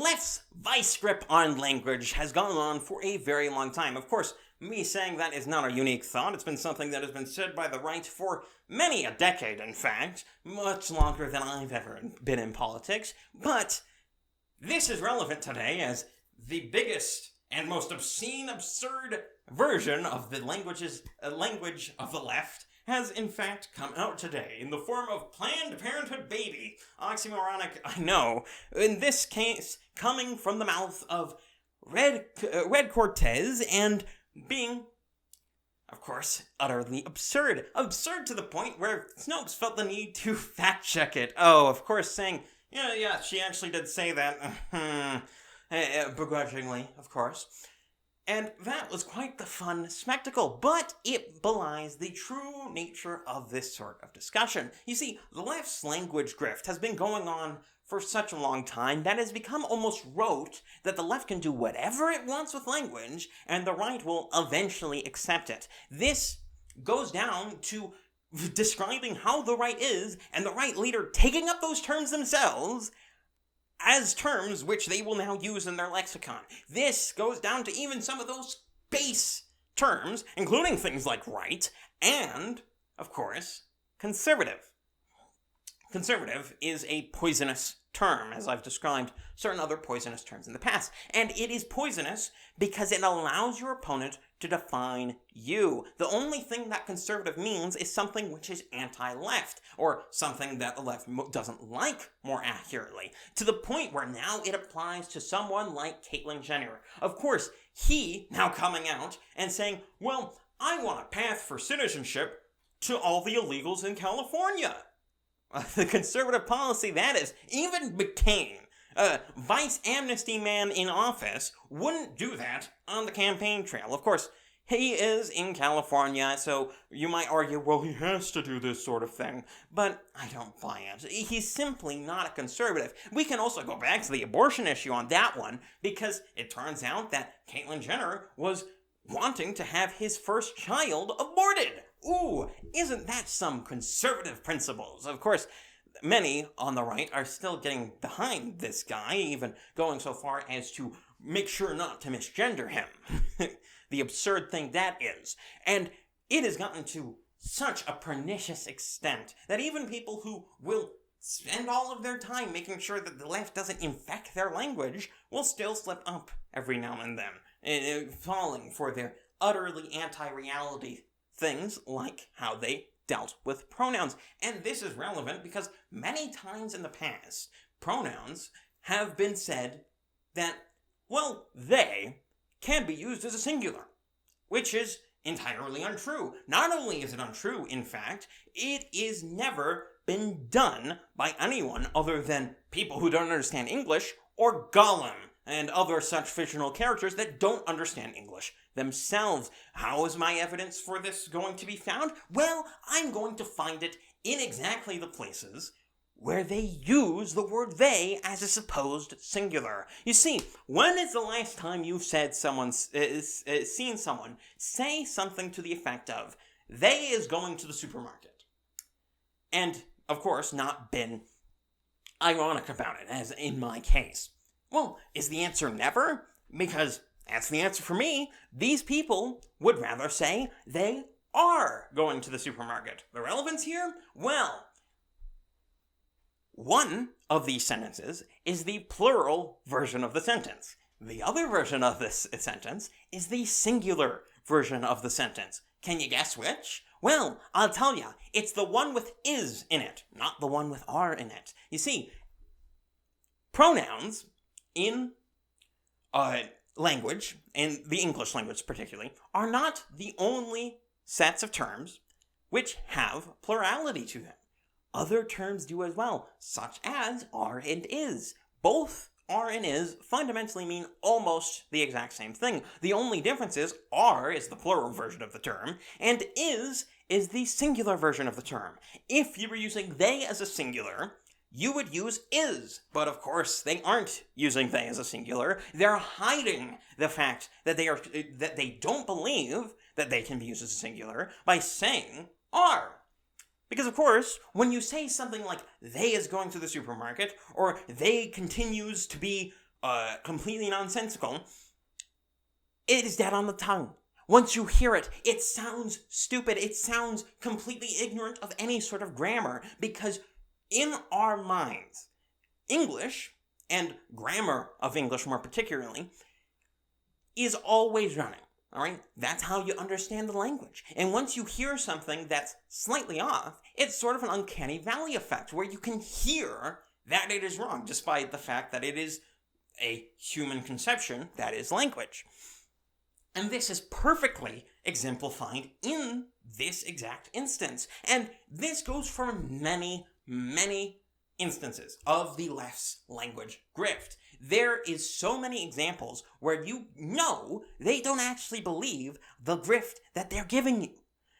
left's vice grip on language has gone on for a very long time. Of course, me saying that is not a unique thought. It's been something that has been said by the right for many a decade, in fact, much longer than I've ever been in politics. But this is relevant today as the biggest and most obscene, absurd version of the language of the left has in fact come out today in the form of Planned Parenthood baby. Oxymoronic, I know. In this case, coming from the mouth of Red Cortez and being, of course, utterly absurd. Absurd to the point where Snopes felt the need to fact check it. Oh, of course, saying, yeah, she actually did say that. Begrudgingly, of course. And that was quite the fun spectacle, but it belies the true nature of this sort of discussion. You see, the left's language grift has been going on for such a long time that it has become almost rote that the left can do whatever it wants with language, and the right will eventually accept it. This goes down to describing how the right is, and the right leader taking up those terms themselves as terms which they will now use in their lexicon. This goes down to even some of those base terms, including things like right, and, of course, conservative. Conservative is a poisonous term, as I've described certain other poisonous terms in the past. And it is poisonous because it allows your opponent to define you. The only thing that conservative means is something which is anti-left, or something that the left doesn't like, more accurately, to the point where now it applies to someone like Caitlyn Jenner. Of course, he now coming out and saying, well, I want a path for citizenship to all the illegals in California. The conservative policy that is. Even McCain, vice amnesty man in office, wouldn't do that on the campaign trail. Of course, he is in California, so you might argue, well, he has to do this sort of thing. But I don't buy it. He's simply not a conservative. We can also go back to the abortion issue on that one, because it turns out that Caitlyn Jenner was wanting to have his first child aborted. Ooh, isn't that some conservative principles? Of course, many on the right are still getting behind this guy, even going so far as to make sure not to misgender him. The absurd thing that is. And it has gotten to such a pernicious extent that even people who will spend all of their time making sure that the left doesn't infect their language will still slip up every now and then, falling for their utterly anti-reality things like how they dealt with pronouns. And this is relevant because many times in the past, pronouns have been said that, well, they can be used as a singular, which is entirely untrue. Not only is it untrue, in fact, it is never been done by anyone other than people who don't understand English, or Gollum and other such fictional characters that don't understand English themselves. How is my evidence for this going to be found? Well, I'm going to find it in exactly the places where they use the word they as a supposed singular. You see, when is the last time you've seen someone say something to the effect of, they is going to the supermarket? And, of course, not been ironic about it, as in my case. Well, is the answer never? Because that's the answer for me. These people would rather say they are going to the supermarket. The relevance here? Well, one of these sentences is the plural version of the sentence. The other version of this sentence is the singular version of the sentence. Can you guess which? Well, I'll tell you. It's the one with is in it, not the one with are in it. You see, pronouns in language, in the English language particularly, are not the only sets of terms which have plurality to them. Other terms do as well, such as are and is. Both are and is fundamentally mean almost the exact same thing. The only difference is are is the plural version of the term, and is the singular version of the term. If you were using they as a singular, you would use is, but of course they aren't using they as a singular. They're hiding the fact that they don't believe that they can be used as a singular by saying are. Because of course, when you say something like they is going to the supermarket, or they continues to be completely nonsensical, it is dead on the tongue. Once you hear it, it sounds stupid. It sounds completely ignorant of any sort of grammar, because in our minds, English, and grammar of English more particularly, is always running. All right? That's how you understand the language. And once you hear something that's slightly off, it's sort of an uncanny valley effect where you can hear that it is wrong, despite the fact that it is a human conception that is language. And this is perfectly exemplified in this exact instance. And this goes for many, many instances of the left's language grift. There is so many examples where you know they don't actually believe the grift that they're giving you.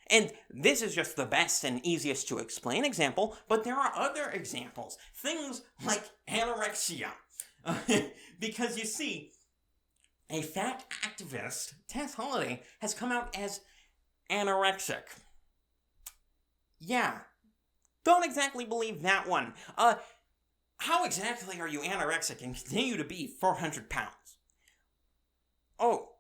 And this is just the best and easiest to explain example, but there are other examples. Things like anorexia. Because you see, a fat activist, Tess Holliday, has come out as anorexic. Yeah, don't exactly believe that one. How exactly are you anorexic and continue to be 400 pounds? Oh,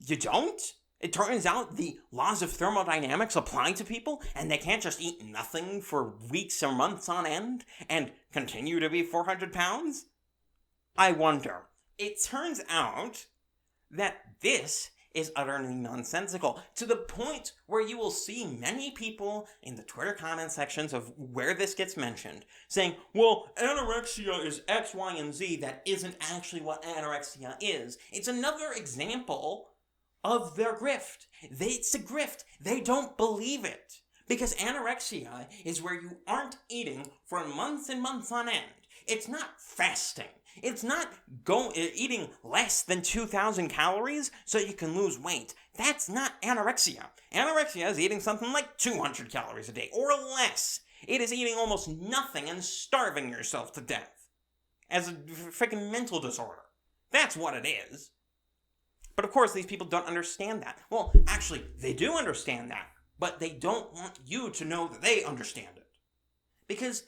you don't? It turns out the laws of thermodynamics apply to people, and they can't just eat nothing for weeks or months on end and continue to be 400 pounds? I wonder. It turns out that this is utterly nonsensical, to the point where you will see many people in the Twitter comment sections of where this gets mentioned saying, well, anorexia is X, Y, and Z. That isn't actually what anorexia is. It's another example of their grift. It's a grift. They don't believe it. Because anorexia is where you aren't eating for months and months on end. It's not fasting. It's not eating less than 2,000 calories so you can lose weight. That's not anorexia. Anorexia is eating something like 200 calories a day or less. It is eating almost nothing and starving yourself to death. As a freaking mental disorder. That's what it is. But of course, these people don't understand that. Well, actually, they do understand that. But they don't want you to know that they understand it. Because,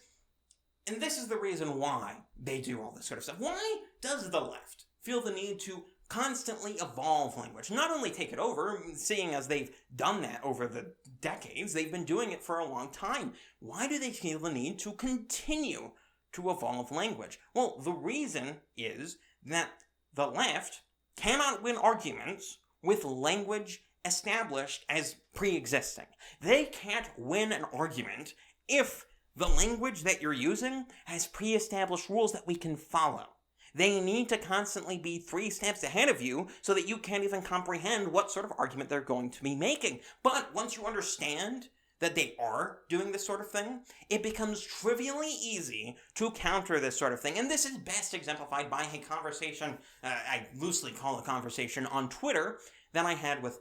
and this is the reason why they do all this sort of stuff. Why does the left feel the need to constantly evolve language? Not only take it over, seeing as they've done that over the decades, they've been doing it for a long time. Why do they feel the need to continue to evolve language? Well, the reason is that the left cannot win arguments with language established as pre-existing. They can't win an argument if the language that you're using has pre-established rules that we can follow. They need to constantly be 3 steps ahead of you so that you can't even comprehend what sort of argument they're going to be making. But once you understand that they are doing this sort of thing, it becomes trivially easy to counter this sort of thing. And this is best exemplified by a conversation, I loosely call a conversation on Twitter, that I had with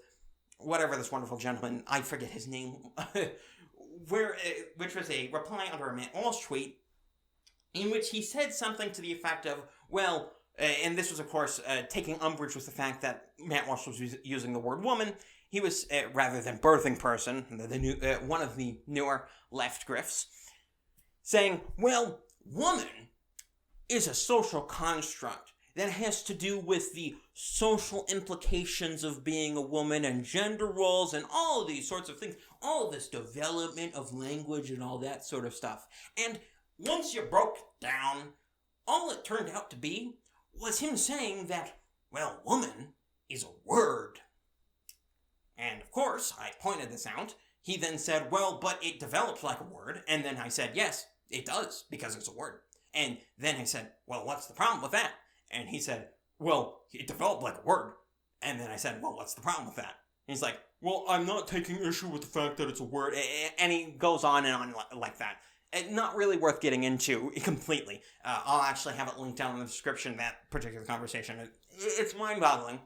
whatever this wonderful gentleman, I forget his name, which was a reply under a Matt Walsh tweet, in which he said something to the effect of, well, and this was, of course, taking umbrage with the fact that Matt Walsh was using the word woman. He was, rather than birthing person, one of the newer left grifts, saying, well, woman is a social construct that has to do with the social implications of being a woman and gender roles and all of these sorts of things, all this development of language and all that sort of stuff. And once you broke down, all it turned out to be was him saying that, well, woman is a word. And of course, I pointed this out. He then said, well, but it develops like a word. And then I said, yes, it does, because it's a word. And then I said, well, what's the problem with that? And he said, well, it developed like a word. And then I said, well, what's the problem with that? And he's like, well, I'm not taking issue with the fact that it's a word. And he goes on and on like that. Not really worth getting into completely. I'll actually have it linked down in the description, that particular conversation. It's mind-boggling.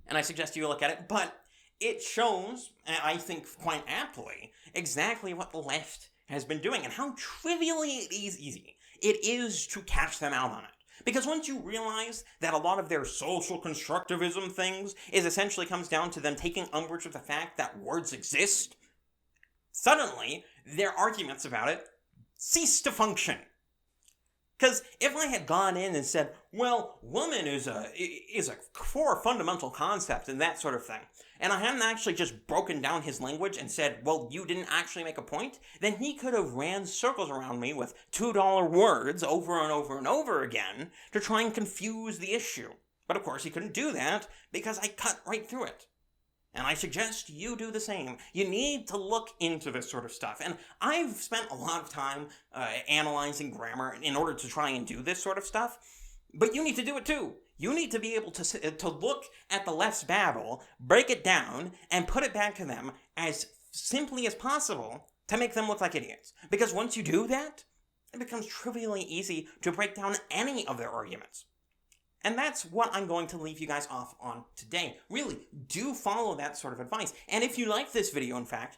And I suggest you look at it. But it shows, I think quite aptly, exactly what the left has been doing and how trivially easy it is to catch them out on it. Because once you realize that a lot of their social constructivism things essentially comes down to them taking umbrage with the fact that words exist, suddenly their arguments about it cease to function. Because if I had gone in and said, well, woman is a core fundamental concept and that sort of thing, and I hadn't actually just broken down his language and said, well, you didn't actually make a point, then he could have ran circles around me with $2 words over and over and over again to try and confuse the issue. But of course he couldn't do that because I cut right through it. And I suggest you do the same. You need to look into this sort of stuff. And I've spent a lot of time analyzing grammar in order to try and do this sort of stuff. But you need to do it too. You need to be able to look at the left's babble, break it down, and put it back to them as simply as possible to make them look like idiots. Because once you do that, it becomes trivially easy to break down any of their arguments. And that's what I'm going to leave you guys off on today. Really, do follow that sort of advice. And if you like this video, in fact,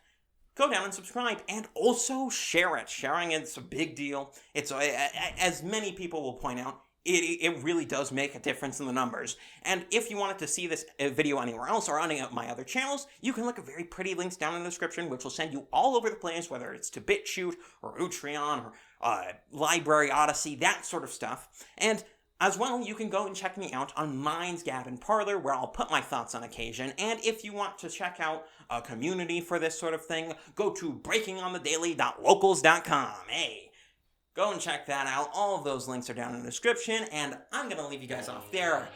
go down and subscribe. And also share it. Sharing it's a big deal. It's as many people will point out, it really does make a difference in the numbers. And if you wanted to see this video anywhere else or on any of my other channels, you can look at very pretty links down in the description, which will send you all over the place, whether it's to BitChute or Utreon or Library Odyssey, that sort of stuff. And as well, you can go and check me out on Minds, Gab, and Parler, where I'll put my thoughts on occasion. And if you want to check out a community for this sort of thing, go to breakingonthedaily.locals.com. Hey, go and check that out. All of those links are down in the description, and I'm going to leave you guys off there.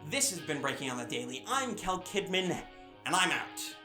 This has been Breaking on the Daily. I'm KelKidman, and I'm out.